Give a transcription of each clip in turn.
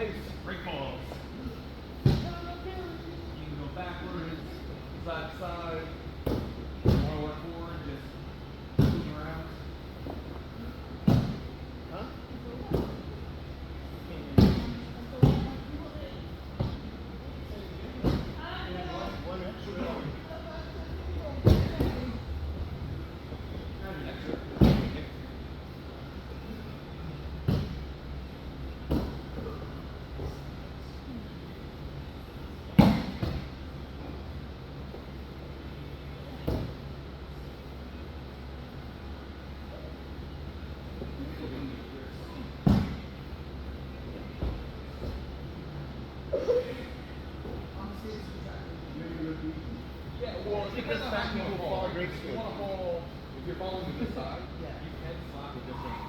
pace, break balls. You can go backwards, side to side. Want to work forward, just moving around. Huh? One extra. Yeah, well, if this back will fall, if you want to fall, if you're falling to this side, you can slap with this hand.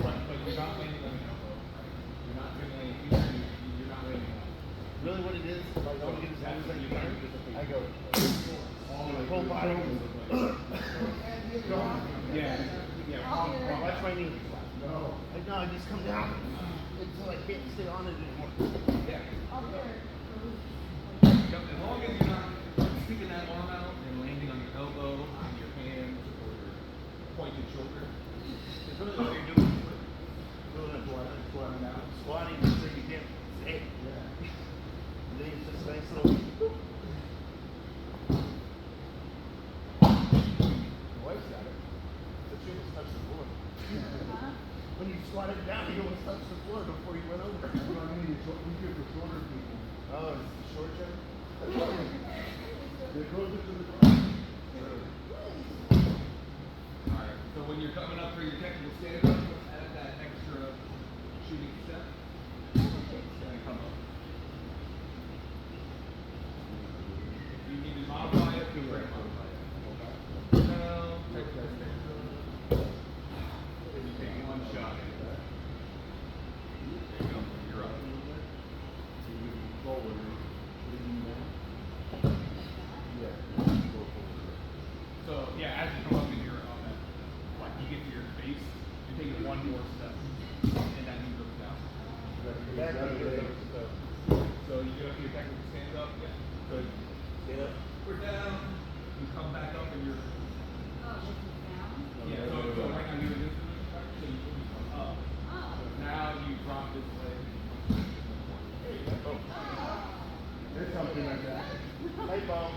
But you're not landing on the elbow, right? You're not landing here, you're not landing on. Really what it is, if I don't get as high as I can, I go all the way full body. Watch my knee. No, I just come down until I can't stay on it anymore. Yeah. As long as you're not sticking that arm out and landing on your elbow, on your hand, or your pointed shoulder. It's really what you're doing. Squatting down. Squatting so you can't stay. Yeah. And then it's just nice little. Your wife's got it. But you almost touch the floor. When you squatted down, you almost touched the floor before you went over. That's what I mean. It's what we do for shorter people. Oh, it's the short jump? They're closer to the ground. Alright, so when you're coming up for your technical stand-up, let's add that extra shooting step. And come up. If you need to modify it, feel free to modify it. Now, take that stand-up. Take one shot at that. There you go, you're up. Forward. So yeah, as you come up in your like you get to your base, you're taking one more step, and that knee goes down. So you get up to your technical stand up, yeah. So get up, we're down. You come back up and you're. Yeah. So right now you're in this position, right? So you come up. Now you drop this leg. There you go. There's something like that. Hey, Bob.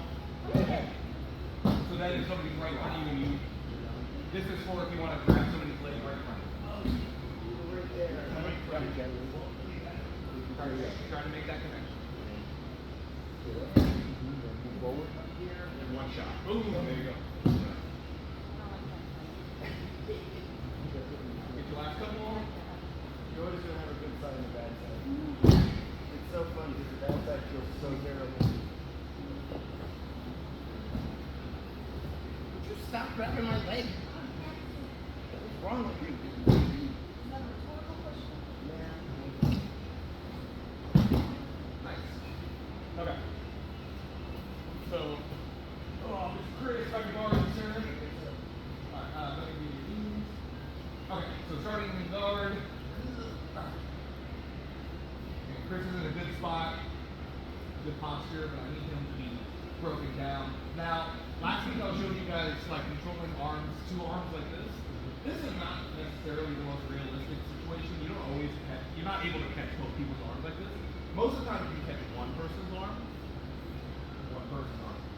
So that is somebody's right in front of you. This is for if you want to grab somebody's leg right in front of you. Right there. Try to make that connection. Move forward here and one shot. Boom. There you go. Get your last couple on. You're always going to have a good side and a bad side. It's so fun because the bad side feels so terrible. Stop grabbing my leg. What's wrong with you? Nice. Okay. So, Mr. Chris, got your bar in the center. Alright, let me give you these. Okay, so starting in guard. And Chris is in a good spot, good posture, but I need him to be broken down. Now, last week I showed you guys like controlling arms, two arms like this. This is not necessarily the most realistic situation. You don't always catch, you're not able to catch both people's arms like this. Most of the time you can catch one person's arm.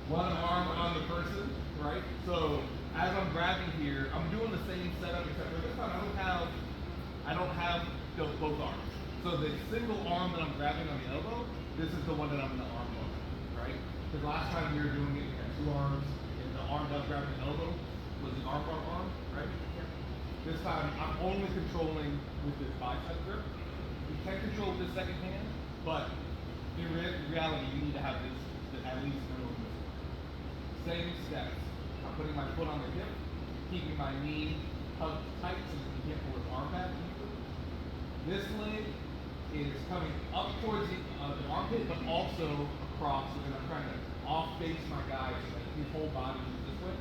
One arm on the person, right? So as I'm grabbing here, I'm doing the same setup except for this time I don't have both arms. So the single arm that I'm grabbing on the elbow, this is the one that I'm in the arm on, right? Because last time we were doing it, we had two arms, and the arm that was grabbing the elbow was the arm, right? Yeah. This time, I'm only controlling with this bicep grip. You can control with this second hand, but in reality, you need to have this at least middle of this. Same steps. I'm putting my foot on the hip, keeping my knee hugged tight so that you can't pull his arm back. This leg is coming up towards the armpit, but also across, so that I'm trying to off-base my guy so that his whole body is this way.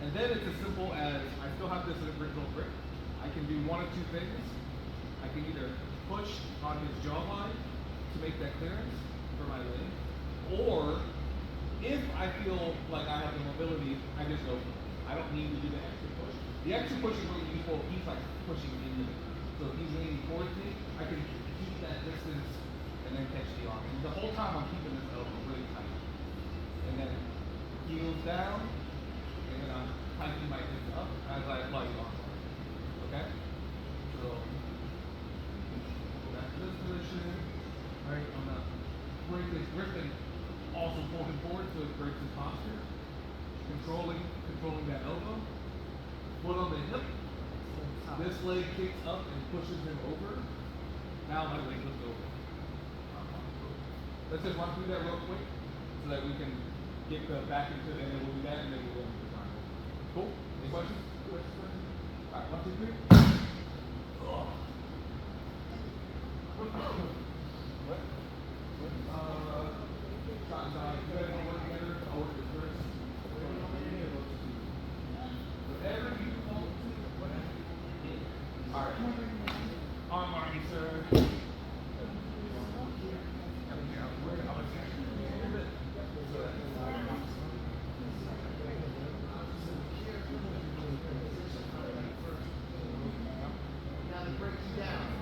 And then it's as simple as, I still have this original grip. I can do one of two things. I can either push on his jawline to make that clearance for my leg. Or if I feel like I have the mobility, I just go. I don't need to do the extra push. The extra push is really useful if he's like pushing into me. So if he's leaning towards me, I can keep that distance and then catch the arm. And the whole time I'm keeping this elbow really tight. And then heels down, and then I'm tightening my hips up as I apply the arm. Okay? So back to this position. Right, I'm gonna break this grip and also pull him forward so it breaks his posture. Controlling that elbow. Foot on the hip. This leg kicks up and pushes him over. Now my leg lifts over. Let's just run through that real quick so that we can get back into it, and then we'll do that, and then we'll go into the triangle. Cool? Any questions? Alright, 1, 2, 3. Alright. Arm army, sir.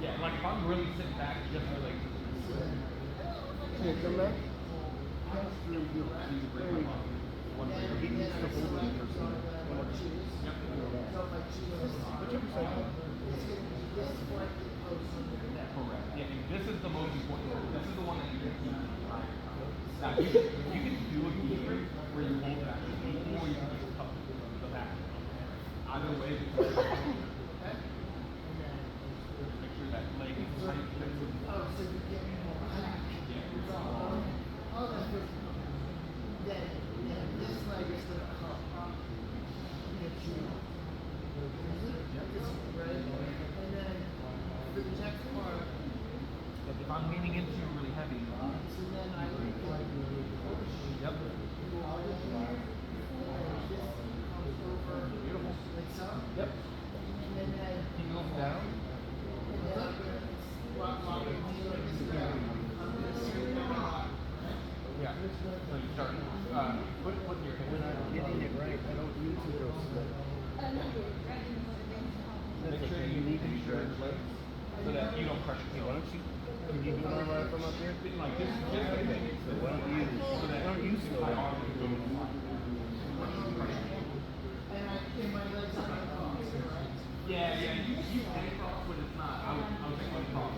Yeah, like if I'm really sitting back, just my legs. Here, come back. He needs to hold it. Yep. Correct. Yeah, and this is the most important one. This is the one that you can keep. Now, you can do a gear where you hold back the knee, or you can just cup the back. Either way, make sure that leg is tight. If I'm leaning into you really heavy, yep. Beautiful. Yep. Heels down. Yeah. So you start. Put your hand. When I'm getting it right, I don't need to go slow. Make sure you need to your legs so that you don't crush your Why heel. don't you? Can you do one right from up here? Like this, Why don't you slow down? Yeah, you can cross, but it's not. I would think uncross.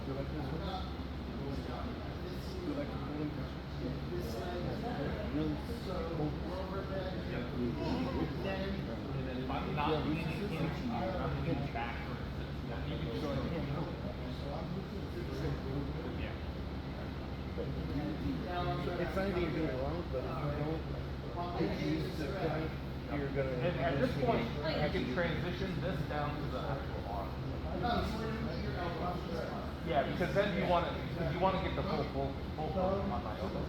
Do like this one? Do like the pulling pressure? Really hold. And then if I'm not leaning into you, I'm leaning back for instance. Yeah, you can just go ahead. Yeah. It's not even you're doing it wrong, but if you don't use the point, you're gonna. And at this point, I can transition this down to the actual arm. Yeah, because then you want to get the full focus on my elbow.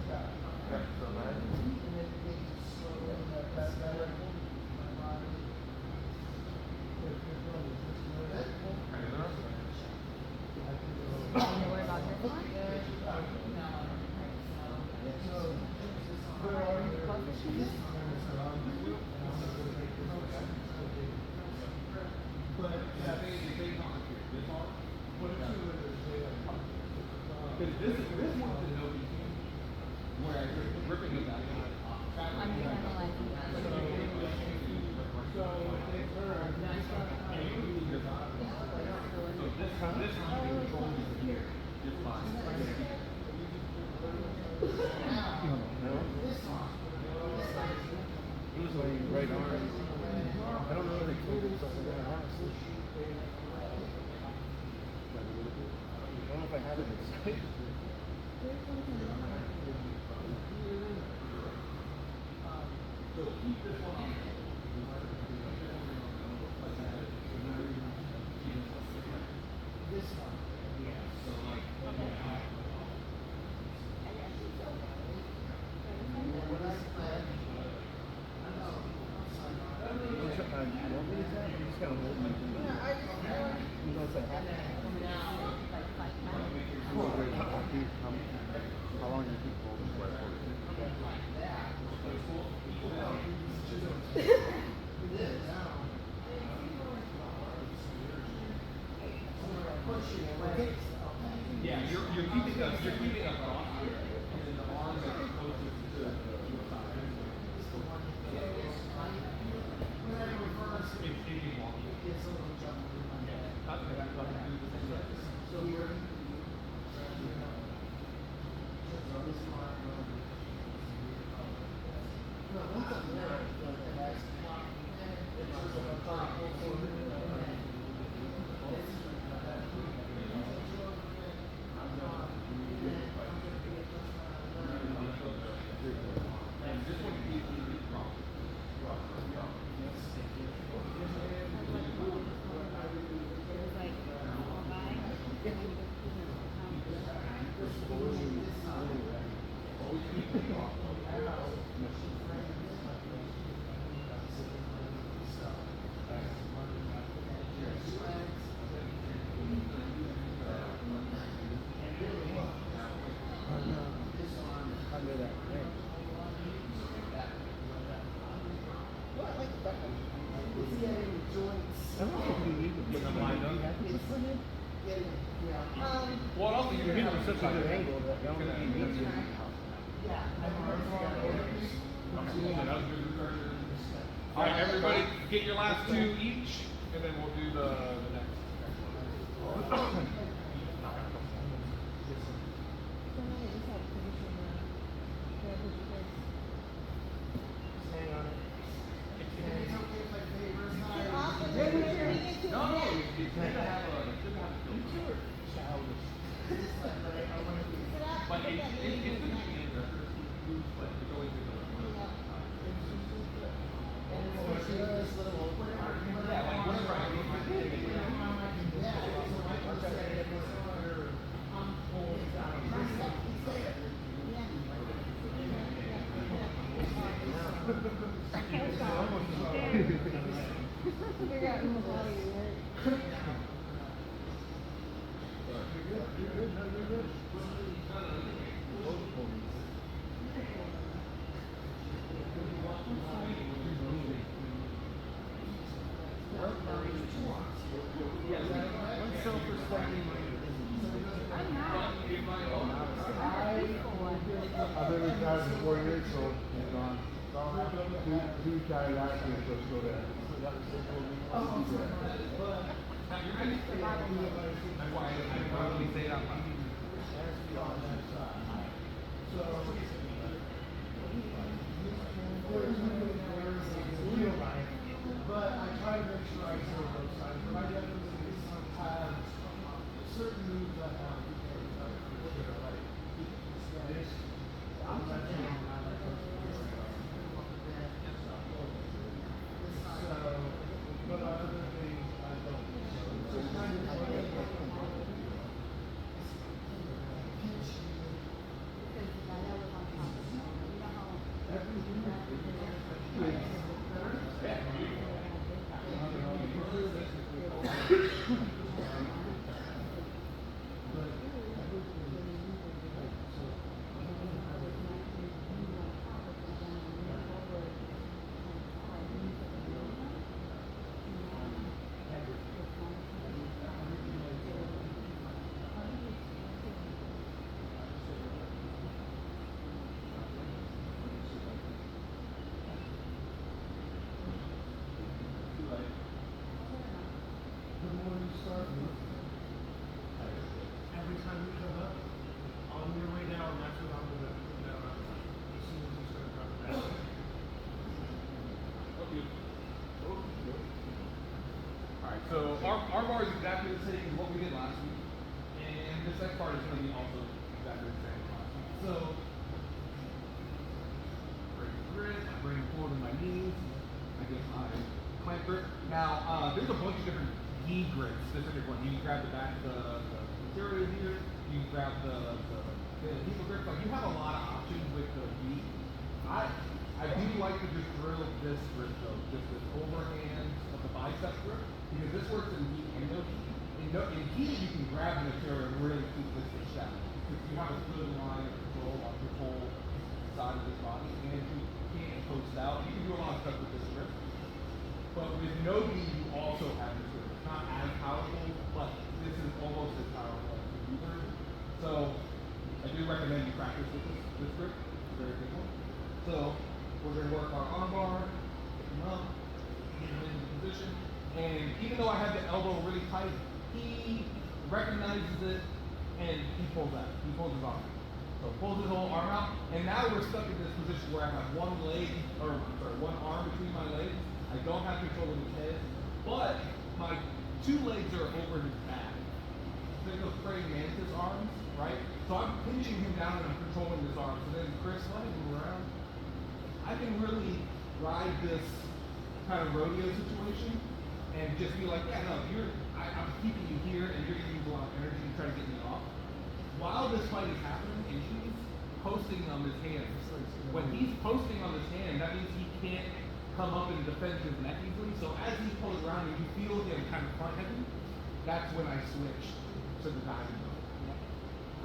Okay, so then. Because this one's the no DQ, whereas ripping is out. So this you can control here just fine. Use my right arm. I don't know if they told him something that honestly. I don't know if I have it inside. So keep this one on. This one. Yeah. So like. You want me to tap? You just gotta How long do you keep holding the whiteboard? Yeah, you're keeping us off here, and then the arms are closest to the side. If you walk. Under that ring. I don't know if you need to put them lined up. Well, also you can Such a good angle that you don't need to. All right, everybody, get your last two each, and then we'll do the next. I've been retired for 4 years, so he's gone. He retired last year, so let's go there. That's why I probably say that much. But I try to make sure I serve both sides. But I definitely have certain moves I have. But other things I don't. Just trying to every time you come up, on your way down, that's what I'm gonna put down. As soon as you start coming back. Alright, so our bar is exactly the same as what we did last week. And this next part is going to be also exactly the same as last week. So, bring the grip, I bring it forward with my knees. I guess I clamp grip. Now, there's a bunch of different knee grips, specific ones. You can grab the back of the material here. You can grab the heel grip. Like, you have a lot of options with the knee. I do like to just drill this grip though, just this overhand of the bicep grip, because this works in knee and no knee. in heat, you can grab the material and really keep this fish down. Because you have a good line of control on the whole side of this body, and you can't post out. You can do a lot of stuff with this grip. But with no bead, you also have this grip. It's not as powerful, but this is almost as powerful as the beaver. So I do recommend you practice with this grip. It's a very good one. So we're going to work our arm bar, pick him up, get him into position. And even though I have the elbow really tight, he recognizes it and he pulls out. He pulls his arm out. So pulls his whole arm out. And now we're stuck in this position where I have one arm between my legs. I don't have control of his head, but my two legs are over his back. Think of praying mantis arms, right? So I'm pinching him down and I'm controlling his arms. And then Chris, let him move around. I can really ride this kind of rodeo situation and just be like, yeah, no, I'm keeping you here and you're gonna use a lot of energy to try to get me off. While this fight is happening and he's posting on his hands, when he's posting on his hand, that means he can't come up and defend his neck easily. So as he pulls around and you feel him kind of front heavy, that's when I switch to the diving mode,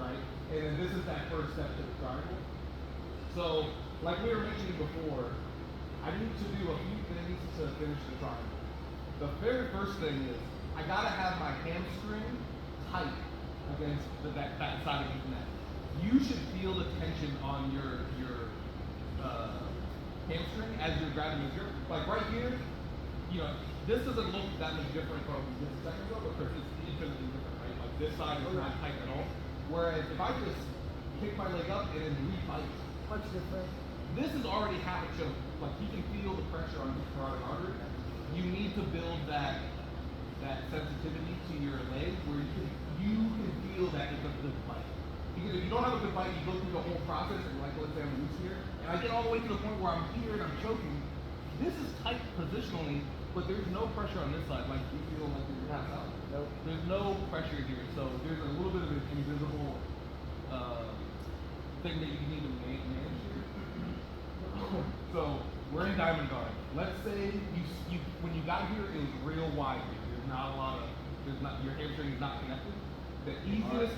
right? And then this is that first step to the triangle. So, like we were mentioning before, I need to do a few things to finish the triangle. The very first thing is, I gotta have my hamstring tight against that side of his neck. You should feel the tension on your hamstring as you're grabbing his grip. Like right here, this doesn't look that much different from this second ago, because it's infinitely different, right? Like this side is not tight at all. Whereas if I just kick my leg up and then re-fight, Much different. this is already half a choke. Like you can feel the pressure on the carotid artery. You need to build that sensitivity to your leg where you can feel that it's a good fight. Because if you don't have a good fight, you go through the whole process and like let's say I'm loose here, and I get all the way to the point where I'm here and I'm choking. This is tight positionally, but there's no pressure on this side. Like you feel like you're not out. Nope. There's no pressure here, so there's a little bit of an invisible thing that you need to manage here. So we're in diamond guard. Let's say you when you got here it was real wide here. There's not a lot of your hamstring is not connected. The easiest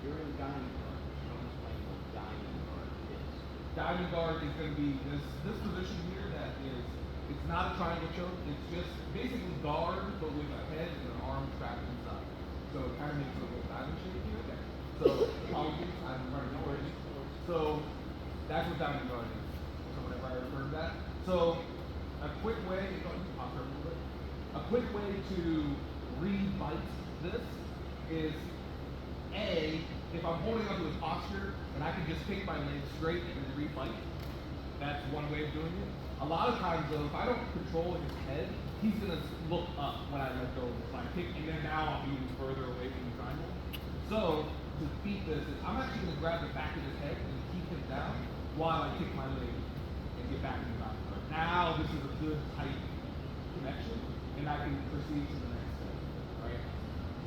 You're in diamond guard. You don't explain what diamond guard is. diamond guard is going to be this position here that is, it's not a triangle choke, it's just basically guard but with a head and an arm trapped inside. So it kind of makes it a little diamond shape here. So apologies, I'm running away. So that's what diamond guard is. So whenever I refer to that. So a quick way, a quick way to re-bite this is if I'm holding onto his posture and I can just kick my leg straight and then re-fight, that's one way of doing it. A lot of times though, if I don't control his head, he's gonna look up when I let go of this. I kick and then now I'll be even further away from the triangle. So to defeat this, I'm actually gonna grab the back of his head and keep him down while I kick my leg and get back in the diamond guard. Now this is a good tight connection and I can proceed to the next step, right?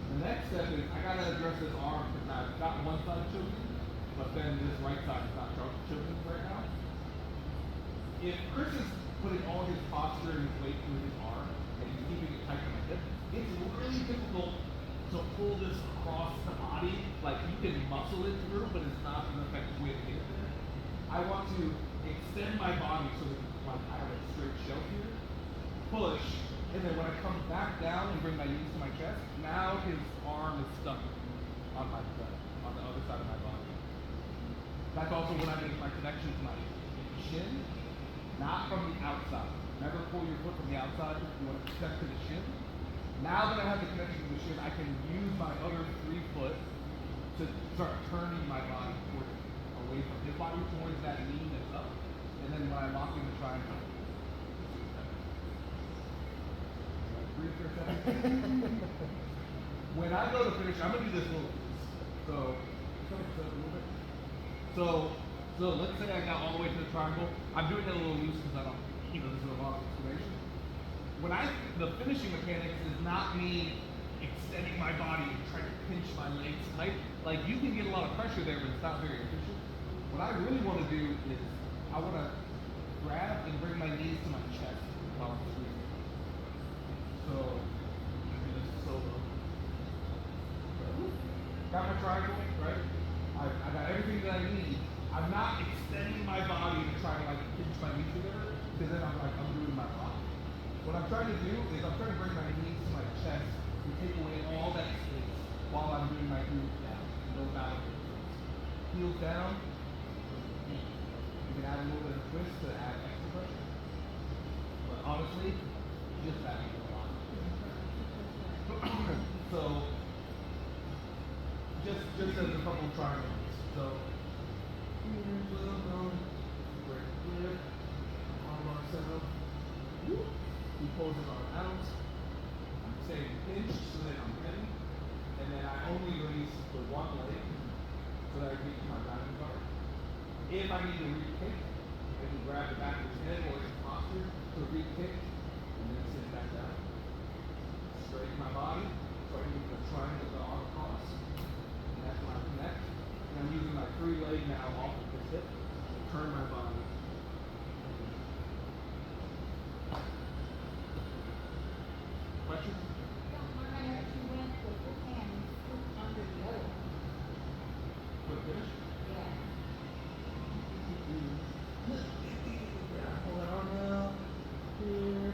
The next step is I gotta address this arm because I've got one side choking, but then this right side is not choking right now. If Chris is putting all his posture and his weight through his arm and he's keeping it tight to my hip, it's really difficult to pull this across the body. Like you can muscle it through, but it's not an effective way to get it there. I want to extend my body so that like I have a straight shelf here, push, and then when I come back down and bring my knees to my chest, now his arm is stuck on my chest, on the other side of my body. That's also when I make my connection to my shin, not from the outside. Never pull your foot from the outside. You want to step to the shin. Now that I have the connection to the shin, I can use my other 3 foot to start turning my body away from his body towards that knee that's up. And then when I lock in the triangle, breathe for a second. When I go to finish, I'm gonna do this little piece. So, a little bit. So let's say I got all the way to the triangle. I'm doing it a little loose because I don't, this is a long explanation. The finishing mechanics is not me extending my body and trying to pinch my legs tight. Like you can get a lot of pressure there, but it's not very efficient. What I really want to do is I want to grab and bring my knees to my chest while I'm squeezing. So, do this so got my triangle, right? I got everything that I need. I'm not extending my body to try to like pinch my knees together, because then I'm doing my block. What I'm trying to do is I'm trying to bring my knees to my chest and take away all that space while I'm doing my heels down. No balance. Heels down. You can add a little bit of twist to add extra pressure. But honestly, just that means a lot. So just as a couple of triangles. So great grip, armbar setup. He pulls his arm out. I'm staying pinched so that I'm ready. And then I only release the one leg so that I can get to my diamond guard. If I need to re-kick, I can grab the back of his head or his posture to re-kick and then sit back down. Straighten my body so I can get the triangle the arm across. And that's when I connect. And I'm using my free leg now off of his hip to turn my body. Questions? For the finish? Pull that arm out. Here.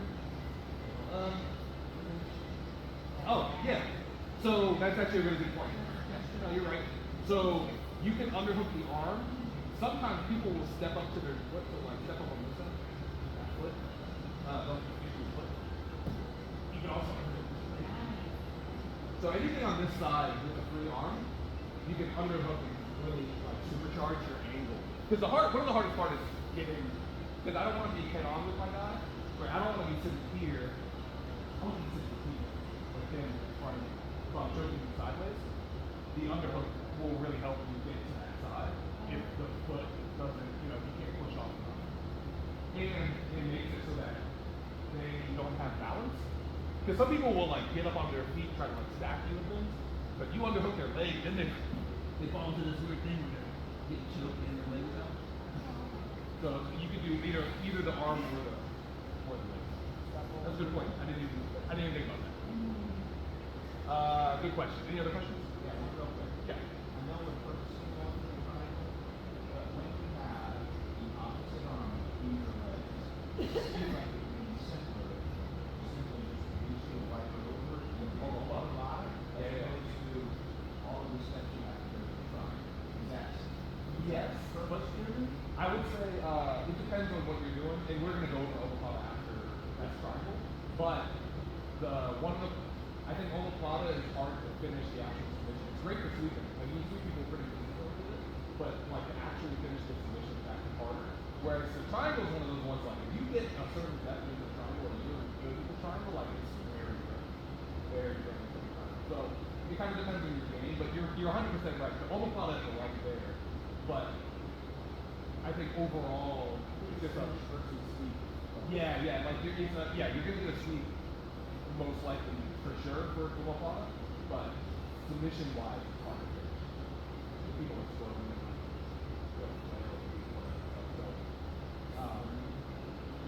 Oh, yeah. So that's actually a really good point. No, you're right. So you can underhook the arm. Sometimes people will step up to their foot, so like step up on this side, that foot. Don't confuse your foot. You can also underhook this leg. So anything on this side with a free arm, you can underhook and really like supercharge your angle. Because one of the hardest part is getting, because I don't want to be head on with my guy, right? I don't want to be sitting here. I want to be sitting here, like him in front of me. So I'm choking him sideways. The underhook will really help you get to that side if the foot doesn't, you can't push off enough. And it makes it so that they don't have balance. Because some people will like get up on their feet, try to like stack you and things, but you underhook their leg, then they fall into this weird thing where they're getting choked and their legs out. So you could do either the arm or the leg. That's a good point. I didn't even think about that. Good question. Any other questions? Yeah, real quick. Yeah. I know we're purposely going for the triangle, but when you have the opposite arm in your legs, it seems like it would be simpler to simply just reach your wiper over and pull a lot of body, as opposed to all of the steps you have to go to the triangle. Is that Yes, but I would say it depends on what you're doing, and we're going to go over Omaplata after that triangle. But I think Omaplata is hard to finish the actual submission. It's great for sweeping. I mean, sweep people pretty easily with it, but like to actually finish the submission is actually harder. Whereas the triangle is one of those ones like if you get a certain depth in the triangle and you're good with the triangle, like it's very rare. Very rare to the triangle. So it kind of depends on your game, but you're 100% right. The Omaplata is right there. But I think overall, it's just a versus sweep. Yeah, like you're gonna get a sweep most likely for sure for Omaplata, but submission wise, it's hard to finish. People are struggling.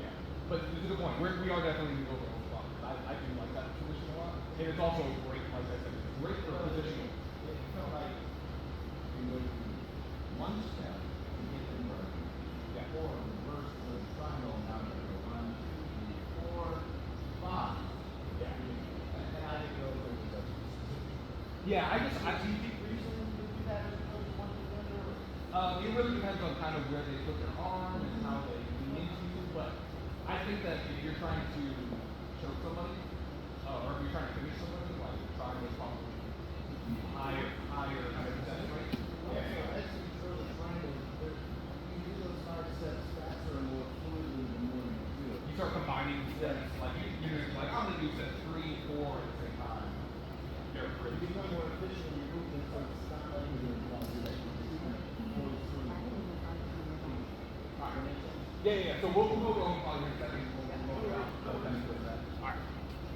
Yeah, but it's a good point. We are definitely going to go for Omaplata. I do like that submission a lot, and it's also great. Like I said, it's great for positioning. it felt like you would one step to get the work, or reverse the triangle, now you go 1, 2, 3, 4, 5. Yeah. And I didn't know there was a Yeah, I strategic reason to do that as opposed to one to the other. it really depends on kind of where they put their arm and how they lean into you, but I think that if you're trying to choke somebody, or if you're trying to finish somebody, like trying to probably higher success rate. Yeah, so that's for the triangle. You do those 5 steps faster and more fluidly the more you do it. You start combining steps, like you're like I'm gonna do steps 3, 4 at the same time. They're You pretty. become more efficient in your movement, so it's not like you're doing one direction. Yeah. So we'll go over Omaplata here in a second. We'll go around. Alright.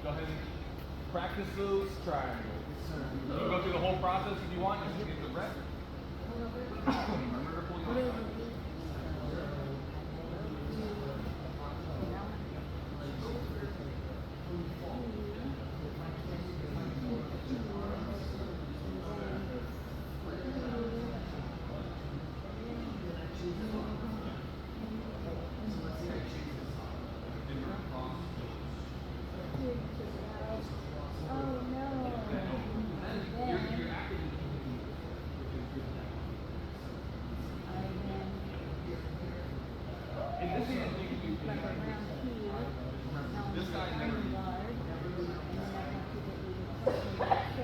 Go ahead and practice those triangles. You can go through the whole process if you want, just to get the rep. Remember to pull your arm out. like around here. Now This on guy the never- iron guard, and then I want to get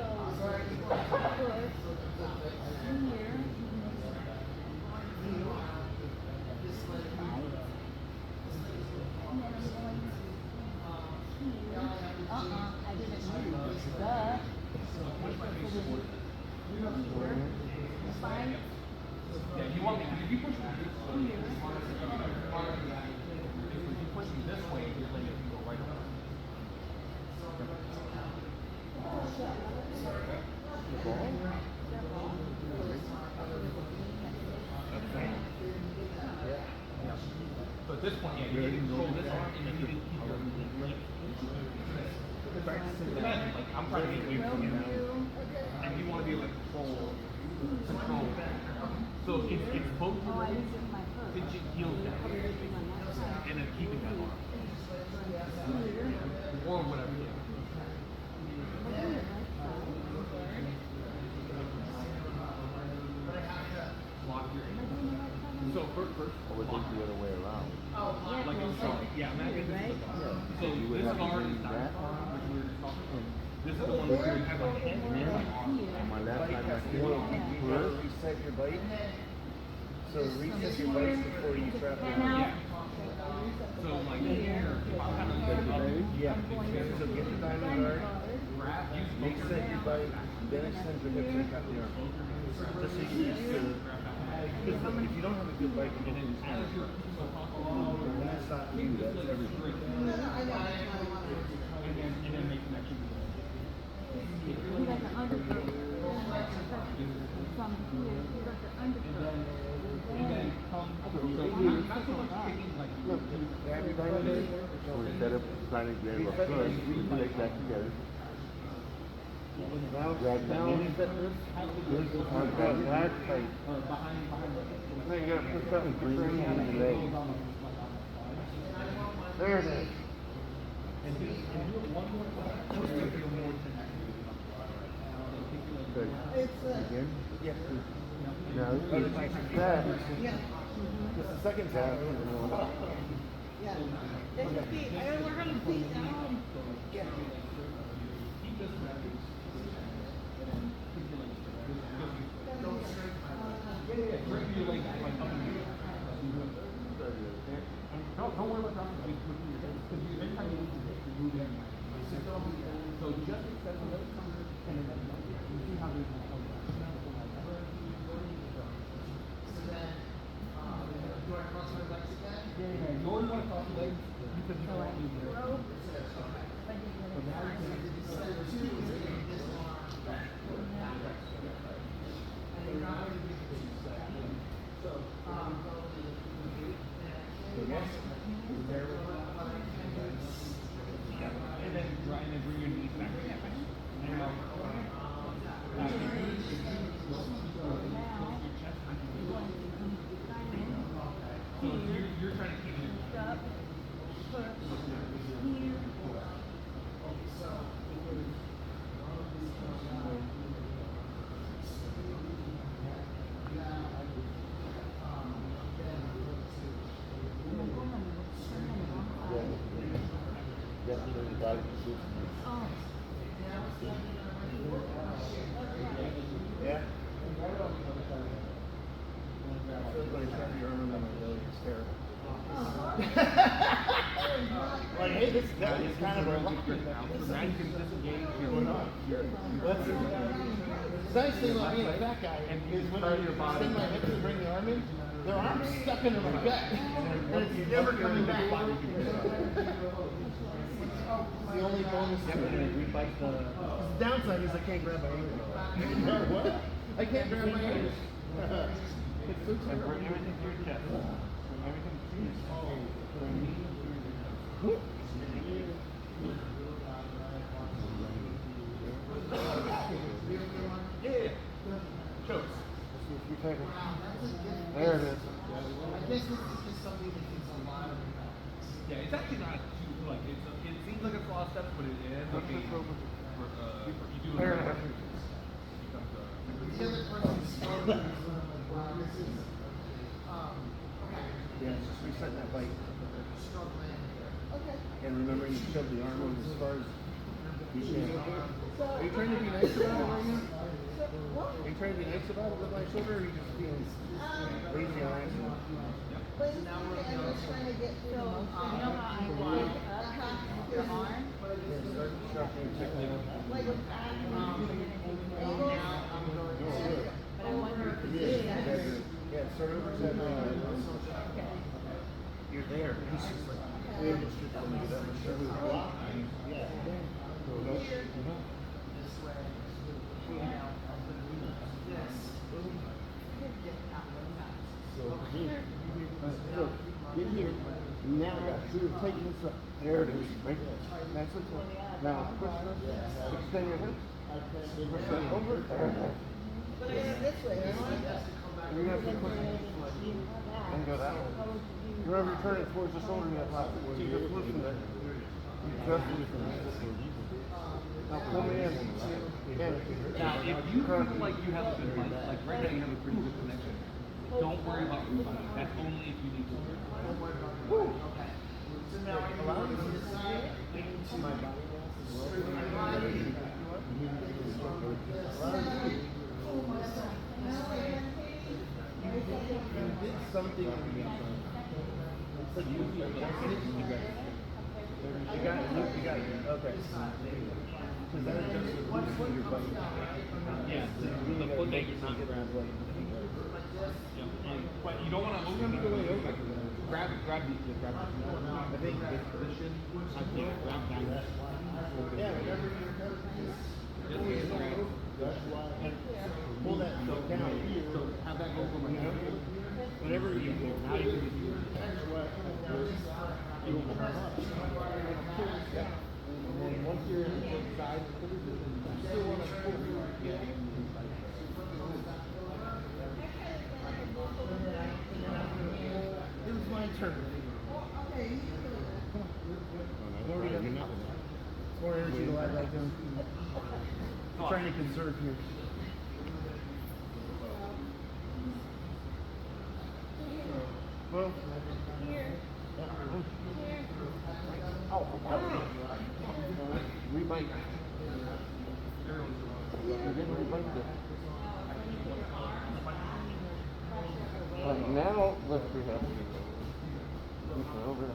even closer. So, here, I didn't move. Duh. Fine. Yeah, you want me, if you push me this way, if you push me this way, your leg can go right up. So at this point, yeah, you can control this arm and then you can keep your leg. Imagine, like, I'm trying to get away from you now, and you want to be able to control. So it's both Oh, I used it in my foot. pinching heels down Everything on that side. and then keeping that arm. Here. Or whatever, yeah. Look at the right side. Lock your ankle. So first, I would think the other way around. like a star. Yeah, imagine this is the bar. So You would this have to guard do is not that. the arm which we were just talking about. This is the one where you have like hand and arm. On my left side, my foot, you gotta reset your bike. So reset your bike before you strap it And on. now, So like here, if I'm kind of looking up, Yeah. So get the diamond guard, grab, use both your reset your bike, then extend your hips and cut the arm. Just so you get used to, because if you don't have a good bike, you don't understand it. And that's not you, that's everything. and then make connections. you got the underfoot. From here, you got the underfoot. And then come, so not so much kicking like Look, grab your diamond guard. So instead of trying to grab a foot, you click that together. Now grab the mini fitness. Grab that tight. Now you gotta put something green on your leg. There it is. and do it one more time. Just to feel more tension. Good. Again? Yeah. Now, you like that. Just the second time. Yeah. That's the feet. I gotta learn how to feet down. Yeah. Keep this rapid. And then keep your legs straight. Yeah, straighten your legs like up and down. Don't worry about dropping the weight between your hips, because every time you move your hips, you're moving. So just extend the legs, and then you see how they move. Yeah, you always want to cross your legs because you don't want to lose your Rope. and then bring your knees back. And now, so you're trying to keep your Up, push, here. Definitely got it. Oh. Yeah. I feel like trying your arm on my belly is terrible. Like, hey, this guy is kind of a lucky. So now you can disengage your That's the nice thing about being a fat guy is when I extend my hips and bring the arm in, their arm's stuck into my back. And it's never coming back. The only bonus the downside is I can't grab my ankle. What? I can't grab my ankle. It's so and terrible. bring everything to your chest. Bring everything to your chest. Yeah. Chokes. There it is. I guess this is just something that takes a lot of practice. Yeah, it's actually not too like it seems like it's a lot of steps, but it ends up being you do it. Fair enough. The other person's struggling is one of my this is, okay. Yeah, it's just resetting that bike. Struggle and remembering to shove the arm over as far as you can. So, Are you trying to be nice about it right now? what? Are you trying to be nice about it with my shoulder, or are you just being lazy on accident? Basically, I'm just trying to get through So, the you know how I walk up your arm? Yeah, start shuffling technique. like a Now I'm going No, to, good. but I wonder if Yeah, it's exaggerate. Yeah, start over exaggerating. okay. You're there. It's just like, we have to strip them to get that much surface. Yeah. Nope. This way, you know, this. So, here. So, get here. Now, so you're taking this up. There it is. Right there. That's it. Now, push this. Extend your hips. Push that over. But I got it this way, don't I? You're going to have to push it and go that way. Remember, you're turning towards the shoulder in that pocket. So you're just pushing that. You just now pull me in. Now, if you feel like you have a good bite, like right now you have a pretty good connection, don't worry about the bite. That's only if you need to. Okay. So now I allow you to decide into my body. Did something. It's like you got it. Okay. Because that adjusts the loose of your body. Yeah, You really the gotta foot make that it you're not get grabbing. right. But you don't want to open it the way over. Grab the. I think this Position. I can't grab that. yeah, whatever you're and pull that foot down. So have that go over my head. Whenever you go, Now you can do it. and then once you're in the side, you still want to pull. It was my turn. More energy to lie back down. I'm trying to conserve here. Well, rebite. You didn't rebite it. Now lift your hip. Over.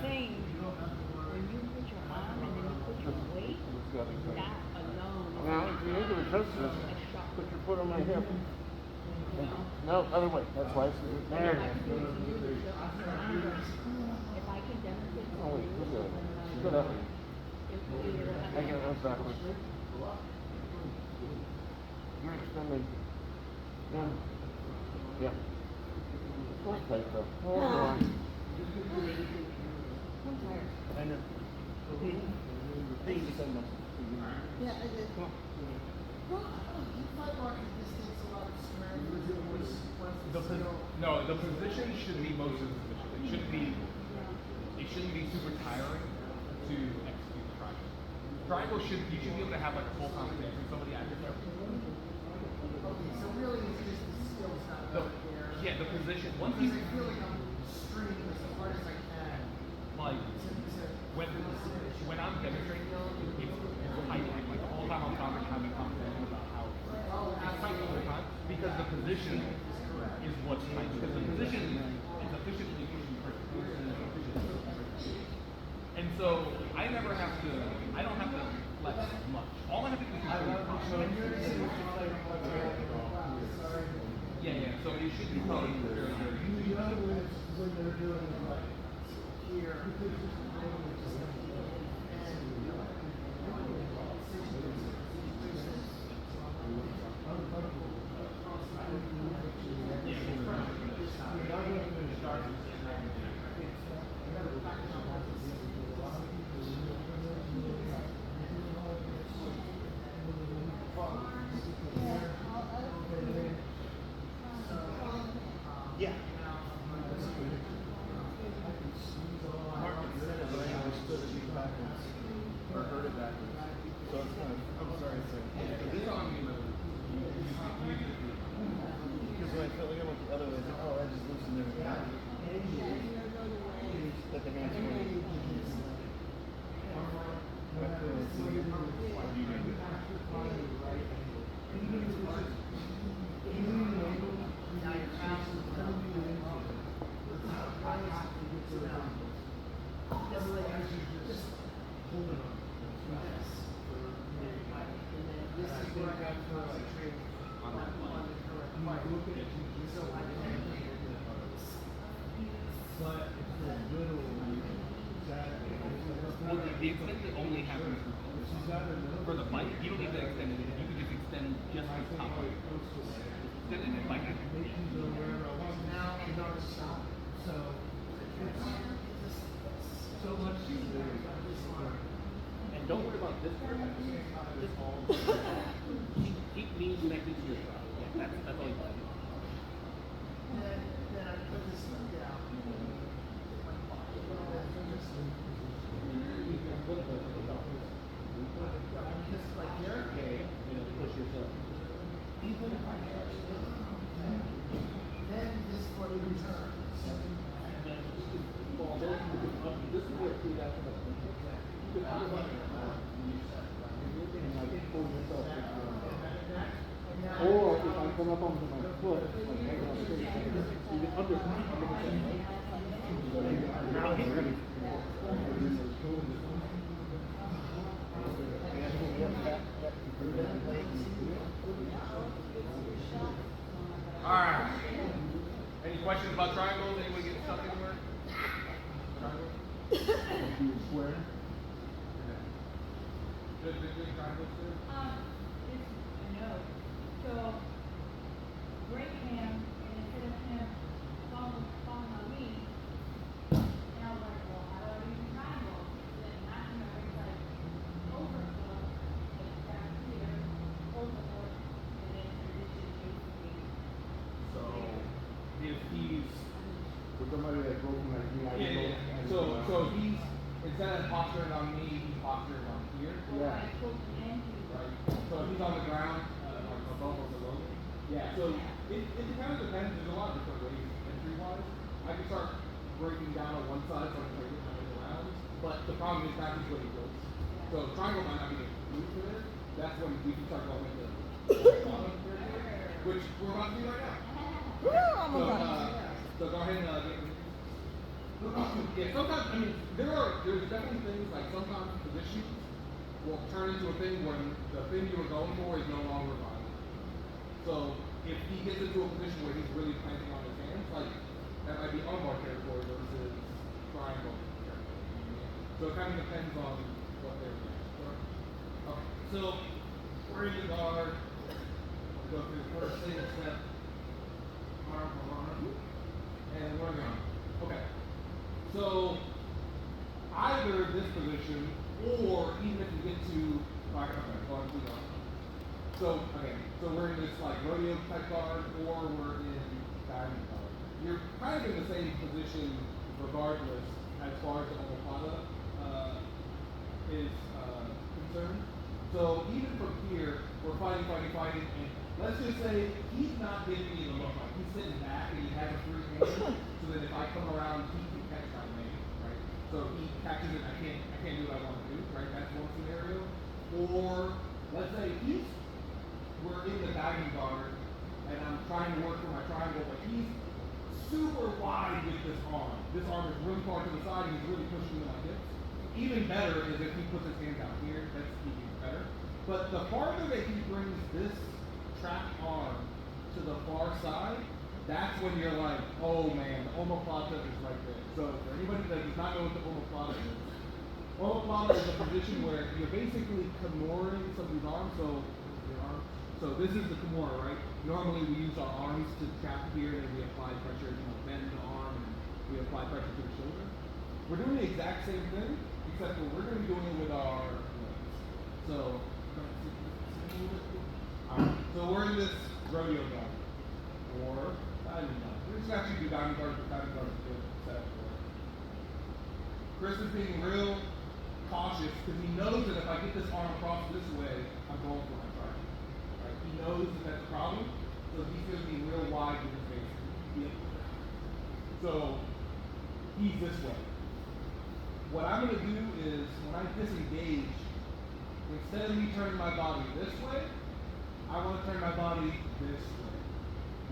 Saying, when you put your arm and then you put your weight, that alone. Now, if you need to adjust this, put your foot on my hip. No, other way. That's why it's there. If I can demonstrate to Oh, wait, you, look at it. when, Go that way. if we I get it backwards. You're extending. Yeah. Hold tight though. Hold on. I'm tired. I know. Thank you so much. Yeah, I did. Come on. No, the position should be most of the position. It shouldn't be super tiring to execute the triangle. Triangle you should be able to have like a full conversation with somebody at your table. Okay, so really it's just the skills not The, right there. yeah, the position. Once Because you I feel like I'm straining as hard as I can like to when I'm demonstrating, it's tight. Like the whole time I'm talking, having conversation about how it's tight the whole time because the position is what's tight. Because the position is efficiently pushing person. And so I don't have to flex much. All I have to do is yeah. So it should be probably very, very easy. when they're doing like here. Yeah. Mark had said it, but I understood it backwards. Or heard it backwards. So it's kind of, I'm sorry, sir. Because when I felt like I went the other way, I was like, oh, I just listened That the hands were. But it's the little Well, the extended only happens for the mic. You don't need to extend it. You can just extend just the top of it. Extend it and mic it. So much And don't worry about this part. This all. Keep me connected to your truck. Yeah, that's all you got. then I put this down. Just like Derek gave, Push yourself. even if I touch this, then this way returns. Well, this would be a key after the. You could put it and like pull yourself. Or if I come up onto my foot, like hanging on the tree, you can under Alright. Any questions about triangles? Anyone get stuck anywhere? Triangle? square. Good triangles too? It's, no. So, break him, and instead of him falling on me, and I was like, well, how do I use the triangle? So then knock him over, it's like, overflow, like down here, overflow, and then transition basically. So, if he's With somebody that goes from like So he's instead of posturing on me, he's posturing on here. Yeah. Like, pull him into. Right. So if he's on the ground, like above or below me. Yeah. So it kind of depends. There's a lot of different ways entry wise. I can start breaking down on one side so I can get my way around. But the problem is that is what he goes. So triangle might not be the move for this. That's when we can start going into the bottom area, which we're about to do right now. So go ahead and get. Yeah, sometimes I mean there's definitely things like sometimes positions will turn into a thing when the thing you were going for is no longer viable. So if he gets into a position where he's really planting on his hands, like that might be armbar territory versus triangle territory. So it kind of depends on what they're doing. Okay, so we're in the guard. We go through the first single step, arm for arm, and we're going. Okay. So either this position, or even if you get to so okay, so we're in this like rodeo type guard, or we're in diamond guard. You're kind of in the same position regardless as far as the Omaplata is concerned. So even from here, we're fighting, and let's just say he's not giving me the look, like he's sitting back and he has a free hand, so that if I come around, he can catch my man, right? So he catches it, I can't do what I want to do, right? That's one scenario. Or let's say we're in the diving guard, and I'm trying to work for my triangle, but he's super wide with this arm. This arm is really far to the side, and he's really pushing me like this. Even better is if he puts his hands out here, that's even better. But the farther that he brings this trapped arm to the far side, that's when you're like, oh man, the omoplata is right there. So for anybody that does not know what the omoplata is, omoplata is a position where you're basically kimuring somebody's arm. So this is the kimura, right? Normally we use our arms to trap here, and we apply pressure, bend the arm, and we apply pressure to the shoulder. We're doing the exact same thing, except for we're going to be doing it with our legs. So, so we're in this rodeo guard, or diamond guard. We're just actually do diamond guard, but diamond guard is good setup for it. Chris is being real cautious because he knows that if I get this arm across this way, I'm going for my target. Right? He knows that that's a problem, so he's going to be real wide with his face. So he's this way. What I'm gonna do is when I disengage, instead of me turning my body this way, I want to turn my body this way.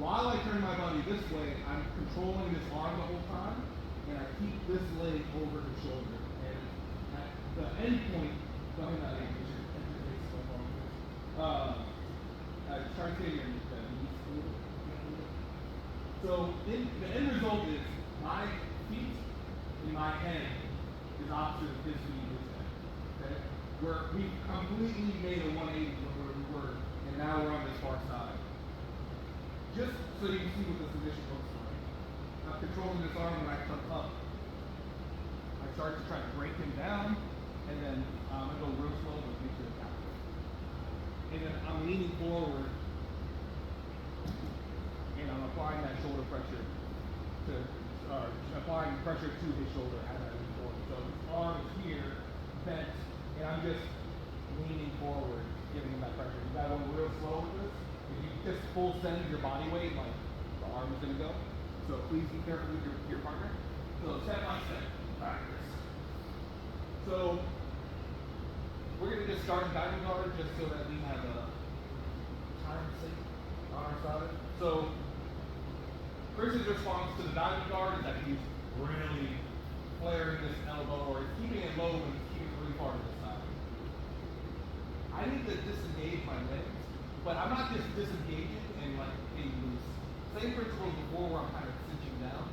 While I turn my body this way, I'm controlling this arm the whole time, and I keep this leg over the shoulder. And at the end point, go ahead and try to say your knees. So the end result is my feet in my head is opposite of his feet in his head. Okay? Where we completely made a 180 from where we were, and now we're on this far side. Just so you can see what the position looks like. I'm controlling this arm when I come up. I start to try to break him down, and then I go real slow but make sure it's out. And then I'm leaning forward, and I'm applying that shoulder pressure to, applying pressure to his shoulder as I lean forward. So his arm is here, bent, and I'm just leaning forward, giving him that pressure. You gotta go real slow with this. If you just full send your body weight, like the arm is gonna go. So please be careful with your partner. So step by step, practice. So we're gonna just start in diving guard just so that we have a time sync on our side. So Chris's response to the diving guard is that he's really flaring this elbow, or he's keeping it low and he's keeping it really far to the side. I need to disengage my legs, but I'm not just disengaging and like being loose. Same principle as before where I'm kind of cinching down.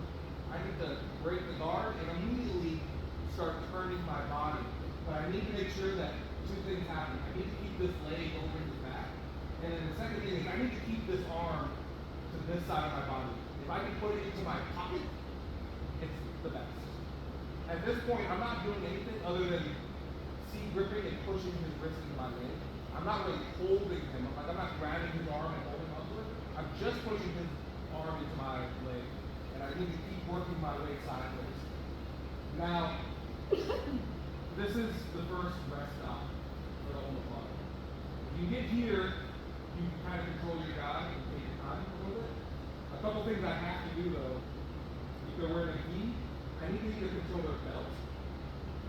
I need to break the guard and immediately start turning my body. But I need to make sure that two things happen. I need to keep this leg over his back. And then the second thing is I need to keep this arm to this side of my body. If I can put it into my pocket, it's the best. At this point, I'm not doing anything other than gripping and pushing his wrist into my leg. I'm not really holding him. I'm not grabbing his arm and holding onto it. I'm just pushing his arm into my leg. And I need to keep working my way sideways. Now, this is the first rest stop for the Omaplata. If you get here, you can kind of control your guy and take your time a little bit. A couple things I have to do though, if they're wearing a gi, I need to either control their belt,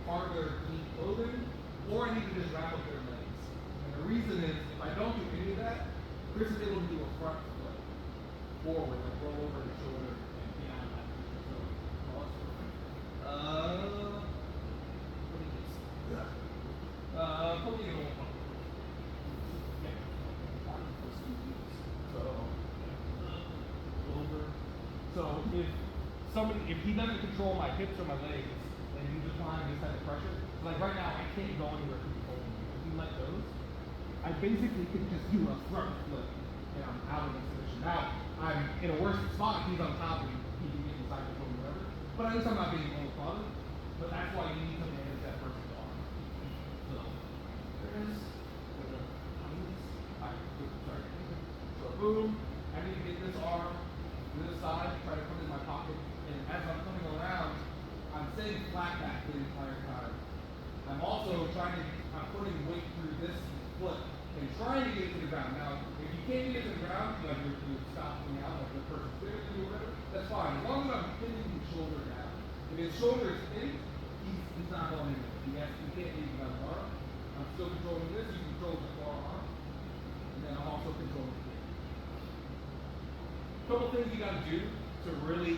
part of their gi clothing, or I need to just wrap up their legs. And the reason is, if I don't do any of that, Chris is able to do a front flip forward, like roll over his shoulder and down that. So, what do you put me in a little pump. So if he doesn't control my hips or my legs, and he's applying this type of pressure, like right now I can't go anywhere to be holding me. If he let those, I basically could just do a front flip, and I'm out of this position. Now I'm in a worse spot. He's on top and he can get inside the or whatever. But at least I'm not being overclouded. But that's why you need to manage that person's arm. So there it is. Sorry. So boom. I need to get this arm to this side, try to put it in my pocket, and as I'm coming around, I'm staying flat back the entire time. I'm also I'm putting weight through this foot and trying to get it to the ground. Now, if you can't get it to the ground, like you're stopping out, like the person's spinning you or whatever, that's fine. As long as I'm pinning his shoulder down. If his shoulder is thin, he's not going anywhere. He can't leave my arm. I'm still controlling this, you control the forearm, and then I'm also controlling the leg. Couple things you gotta do to really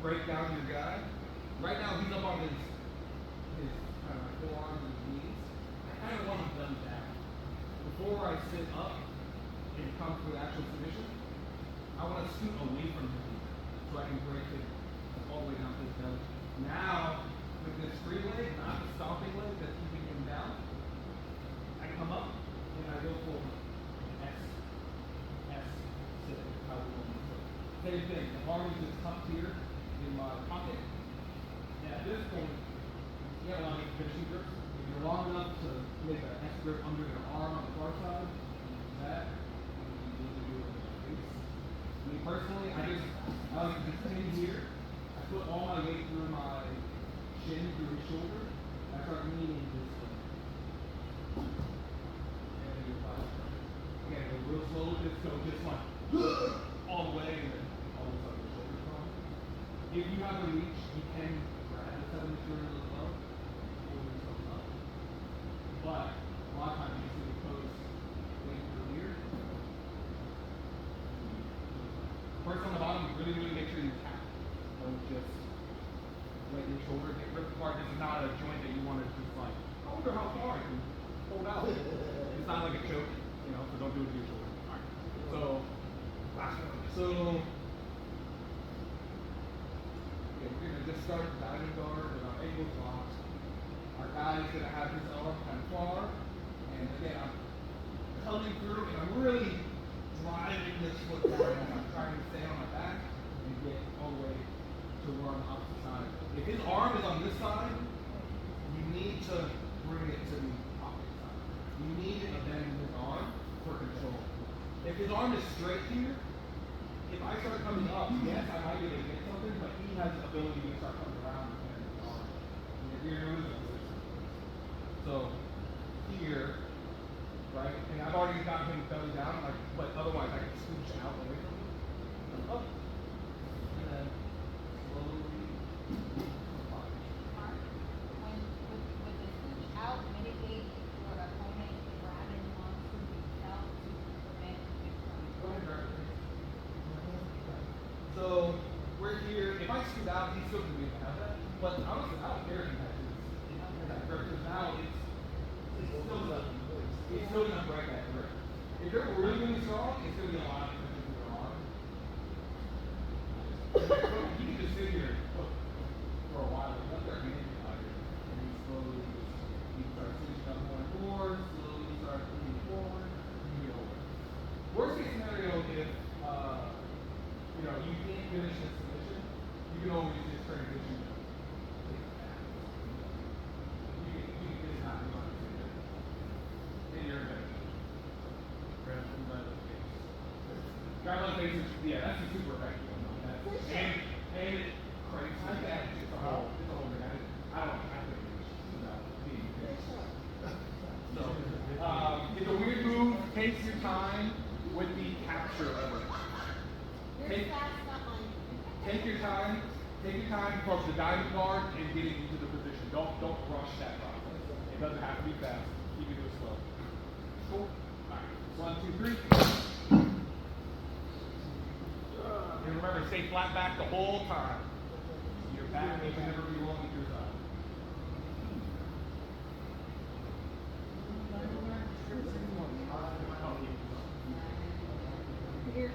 break down your guy. Right now he's up on his kind of forearms and knees. I kind of want him done down. Before I sit up and come to the actual submission, I want to scoot away from him so I can break it all the way down to his belly. Now, with this free leg, not the stomping leg that's keeping him down, I come up and I go forward. S, sit, how we want to sit. Same thing, the arm is just tucked here in my pocket. And at this point, you have a lot of finishing grips. If you're long enough to make an S grip under your arm on the far side, you do that. You need to do it with your face. Me personally, I like to just stand here. I put all my weight through my shin, through his shoulder. I start leaning this way. And you apply pressure. Again, go real slow with this, so just like all the way, and then all of a sudden the shoulder's on. if you have the reach, you can grab the 7 material as well, pull yourself up. But a lot of times you see the toes going through here. First on the bottom, really make sure you tap. Don't just let your shoulder get ripped apart. This is not a joint that you want to just like, I wonder how far I can hold out. It's not like a choke, you know, so don't do it to your shoulder. Alright. So yeah, we're gonna just start diving guard with our ankles locked. Our guy is gonna have his arm kind of far. And again, I'm coming through and I'm really driving this foot forward and I'm trying to stay on my back and get all the way to where on the opposite side. If his arm is on this side, you need to bring it to the opposite side. You need a bend in his arm for control. If his arm is straight here, if I start coming up, yes, I might be able to get something, but he has the ability to start coming around and bend his arm. And you're losing this. So here, right, and I've already got him belly down, like, but otherwise I can scooch out away from him. Up. And then slowly apply. Mark, when with the scooch out, mitigate your opponent grabbing onto the belt to prevent it from. Go ahead, grab it. So we're here. If I scoot out, he's still gonna be able to have that. But honestly, I don't care if he has his grip, because now it's still gonna break that grip. If you're really strong, it's gonna be a lot of pressure to your arm. You can just sit here for a while, let their hand get tired, and then slowly you start switching up more and more, slowly start moving forward, and you get over. Worst case scenario, if you know you can't finish this submission, you can always just transition to take it back. You can just not do it. And you're good. Grab him by the face. Grab by the face is, yeah, that's a super effective one. And it cranks like that. It's a whole thing. I don't have to without being so, it's a weird move. Take your time with the capture of it. Take your time. Take your time from the diving guard and getting into the position. Don't rush that process. It doesn't have to be fast. You can do it slow. Cool. All right. 1, 2, 3. And remember, stay flat back the whole time. Your back may never be long to your side. Here.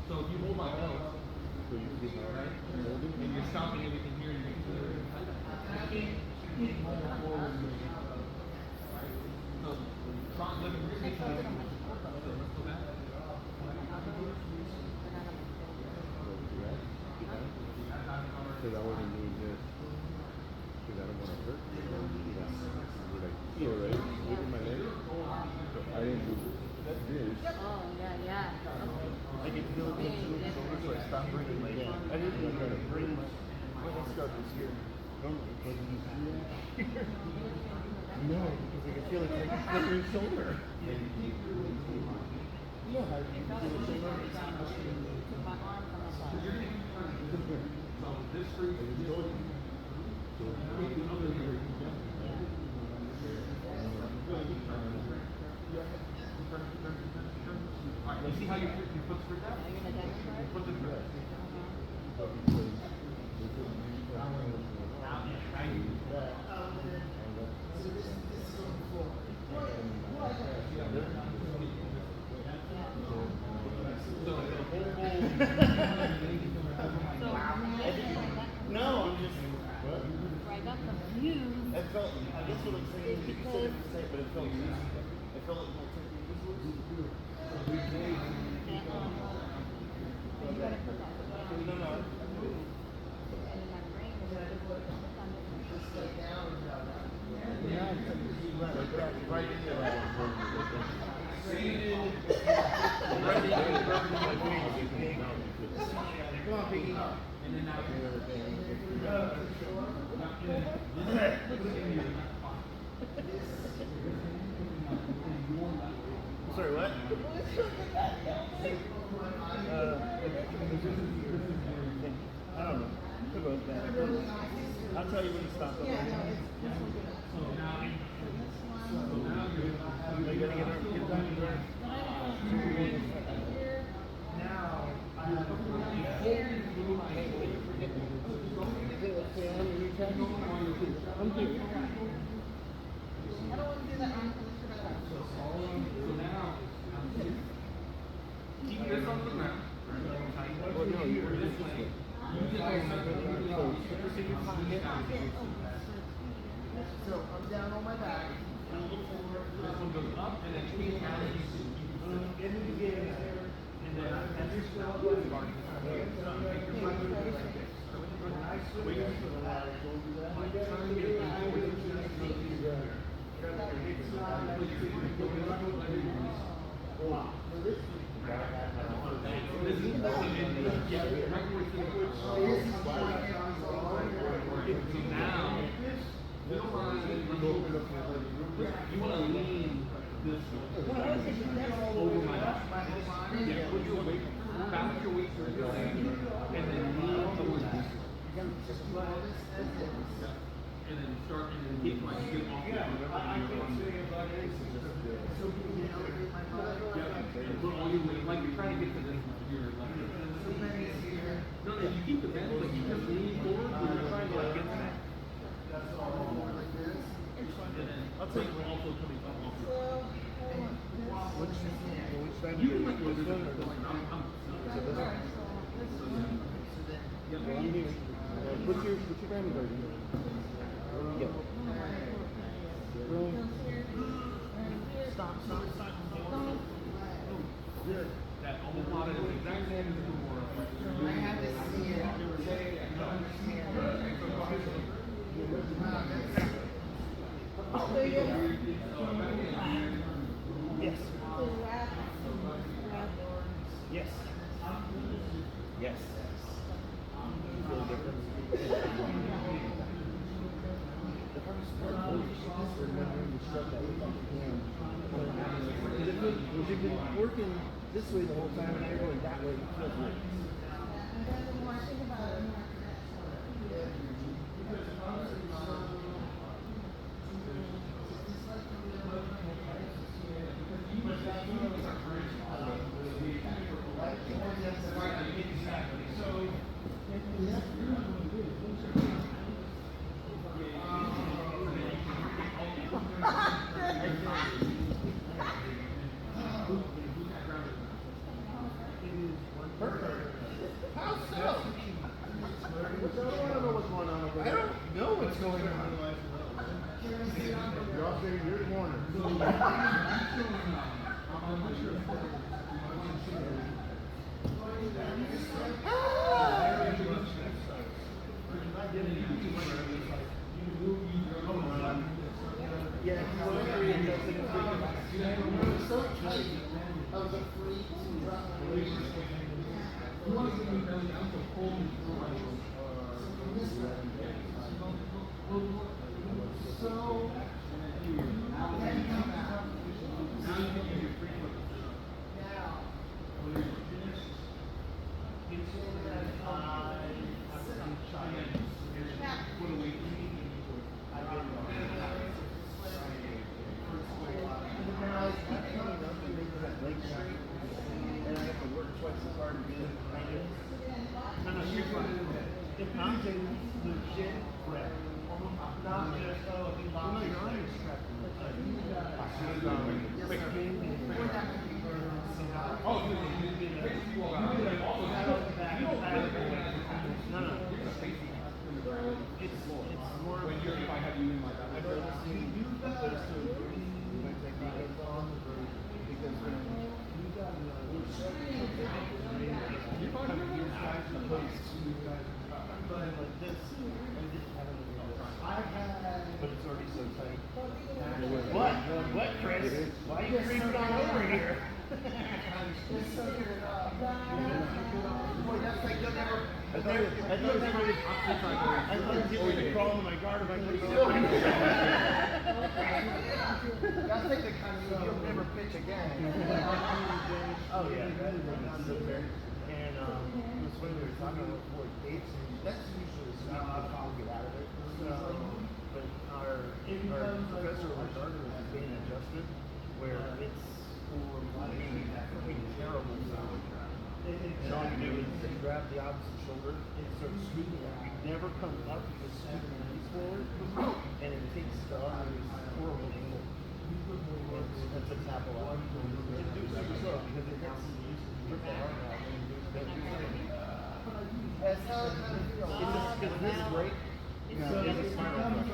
So if you hold my belt, you're stopping everything here. You're making sure Keep moving forward. right. So front living room. Let's go back. Because I wasn't doing this. Because I don't want to hurt you. Like, feel right? Look at my leg. So I didn't do this. Oh, yeah. I can feel it going through the shoulder, so I stopped bringing my leg. I didn't even try to bring my stuff is here. Normally, it doesn't use here. No, because I can feel it like flipping your shoulder. You know how you can feel the shoulder? My arm from the side. So this street is going. Alright, you see how your foot's spread out? Are you gonna demonstrate? Your foot's spread. Now you. No, I'm just. What? I got confused. It felt, I guess what I'm saying is you said it the same, but it felt loose. It felt like more technique. You gotta put that down. No, no. And in my brain was like, it's on the Yeah, like that, right in there. Right in there. Come on, Piggy. And then now Sorry, what? I don't know. Who wrote that? I'll tell you when to stop. Are you gonna get back to work? Now, I have a I'm here. I don't want to do that on So now, keep this on the ground. Well, no, you're This way. You just So I'm down on my back. this one goes up and then keep down. In the beginning, And then as you're still up, you start. Take your breath like this. When I swing to the right, my turn to get forward, you just go to your here. It's not like you're going to go like this. This is yeah, right where it's so now, you don't want to you want to lean this over my back. Yeah, put your weight, balance your weight towards your leg, and then lean towards this. And then start and then keep my skin off the and put all your weight, like you're trying to get to this, your left. No, no, you keep the bend, but you just lean forward when you're trying to like get to that. And then I'll tell you also coming up off your you can like go this way, I'm Well, I'm here. Put your family guard in. Yeah. Stop. Good. That Omaplata is the exact same as the door. I have to see it every day to understand. Yes. Yes. Yes. Feel the difference. The hardest part is remembering to shut that with your hand. Because if you've been working this way the whole time and you're going that way, it feels weird. Perfect. don't know what's going on over I there. don't know what's going on. You're off there in your corner. Yeah, if you want to agree, it doesn't We're so tight of the free to drop my weight. You want to get me down to pull me through my so this so And I have to work twice as hard to get it. No, no, you're fine. If I'm taking legit breath, not just, oh, you know, your arm is strapped in the tight. You're making Oh, no, no. It's more when you're, if I have you in my I don't listen to you guys to agree when I take my head on the break because you got you're fine with you guys opposed to you guys but like this and just having to do this. I've had But it's already so tight. What, Chris? Why are you creeping on over here? just so you're boy, that's like you'll never I thought it was getting ready to crawl into my garden. I'm like, what are you doing? that's like the kind of you'll never pitch again. Oh yeah, that is and it was when we were talking about fourth dates, and that's usually the sweet spot we get out of it. So, but our professor of our garden is being adjusted, where it's fucking terrible sound. And all you do is grab the opposite shoulder and start scooping it. You never come up because scooping your knees forward, and it takes the arm to this horrible angle. That's a tap a lot. Just do it super slow because it hits. Rip that arm out and do that. That's how it kind of feels. It's just because this break is a spiral.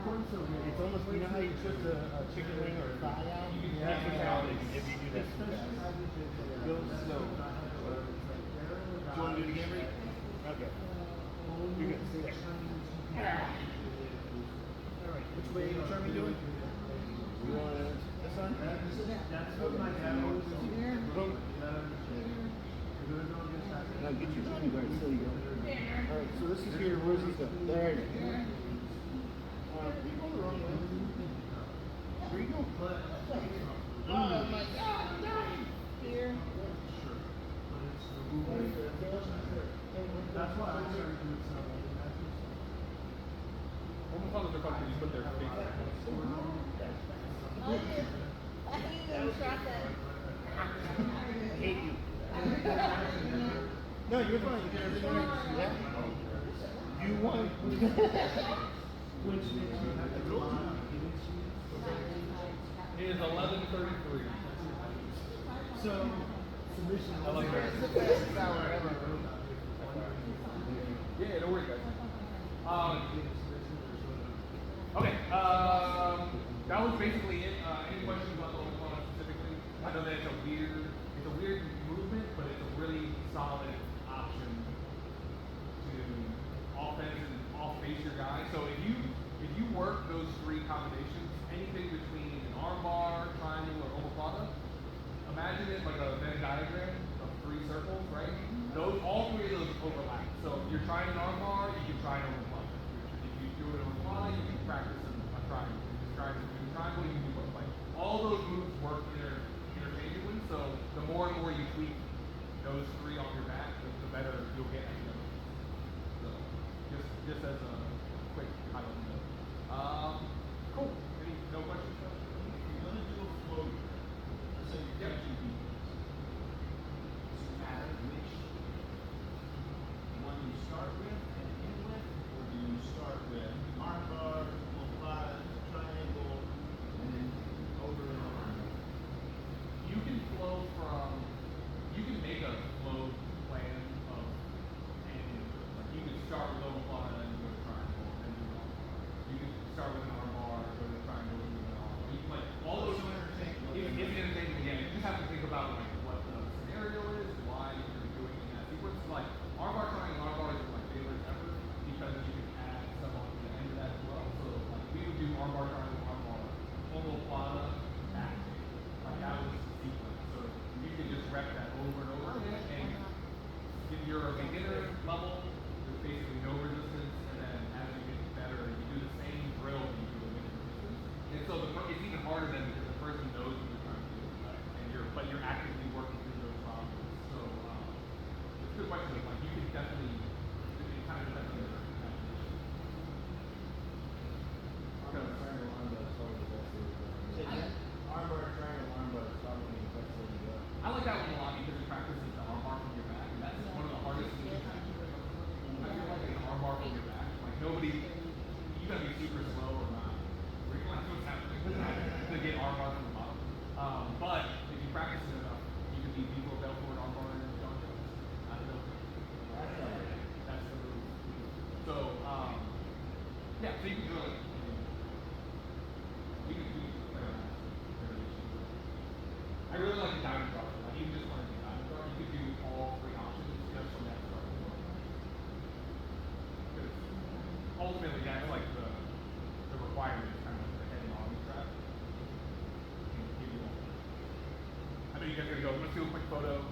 It's almost, you know how you twist a chicken wing or a thigh out? That's what's happening if you do that too fast. Go slow. Do you want to do it again, Rick? Okay. You're good. Stay there. Alright, which way are we doing? You want this one? That's what my dad always said. Boom. Now get your body guard. There you go. Alright, so this is here. Where's this go? There it is. You go the wrong way. Where you going? Oh my God, I'm dying. Here. That's why I started doing something. Omaplatas are fun because you put their face on it. I didn't even try that. I hate you. No, you're fine. You did everything right. Yeah. You won. Which makes me have to go on. It is 11:33. So, submission. I love that. It's the best hour ever. Yeah, don't worry, guys. Okay, that was basically it. Any questions about the Omaplata specifically? I know that it's a weird movement, but it's a really solid option to offense and off-base your guy. So if you work those three combinations, anything between an arm bar, triangle, or Omaplata, imagine it like a Venn diagram of three circles, right? All three of those overlap. So if you're trying an arm bar, you can try an Omaplata. If you do it on Omaplata, you can practice a triangle. If you're trying to do a triangle, you can do both. Like all those moves work interchangeably. So the more and more you tweak those three on your back, the better you'll get at them. So just as a quick highlight note. Cool. No questions? You're gonna do a float. So you're catching beats. Does it matter which one you start with and end with, or do you start with arm bar, Omaplata, triangle, and then over and over? You can make a flow plan of anything. Like you can for a beginner level, there's basically no resistance, and then as you get better, you do the same drill and you do the with resistance. And so it's even harder then because the person knows what you're trying to do, and but you're actively working through those problems. So it's a good question. Like you can definitely, it kind of depends on your application. Triangle armbar is probably the best way to go. Armbar, triangle armbar is probably the best way to go. I like that one a lot because it practices the arm bar from your back, and that's one of the hardest things you can do. I feel like an arm bar from your back, like nobody, you gotta be super slow or not realize what's happening to get arm bar from the bottom. But if you practice it enough, you can beat people belt forward arm bar and John Jones. I don't know. That's the move. So, yeah, so you can do it. You can play around with variations. I really like the diamond guard. Like even just learning the diamond guard, you could do all three options just from that start. Because ultimately, that's like the requirement is kind of the head and arm strap. Give you all. I know you guys are gonna go. Let's do a quick photo.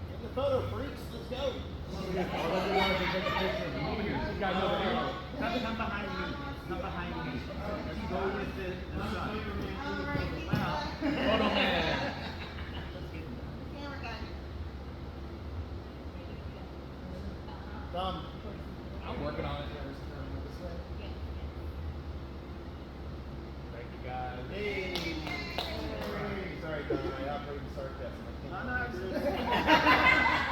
Get the photo, freaks. Let's go. Over here. You guys over here. Come behind me. Come behind me. Let's go with the sun. Wow. Photo man. Camera guy. Done. I'm working on it. Thank you guys. Hey. Sorry, Don. I operated sarcasm. No, no, it's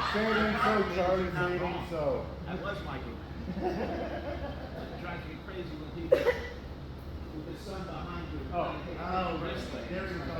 Say it ain't so, Charlie. Say it ain't so. That was my game. It drives me crazy when people with the sun behind you. Oh. Oh, there you go.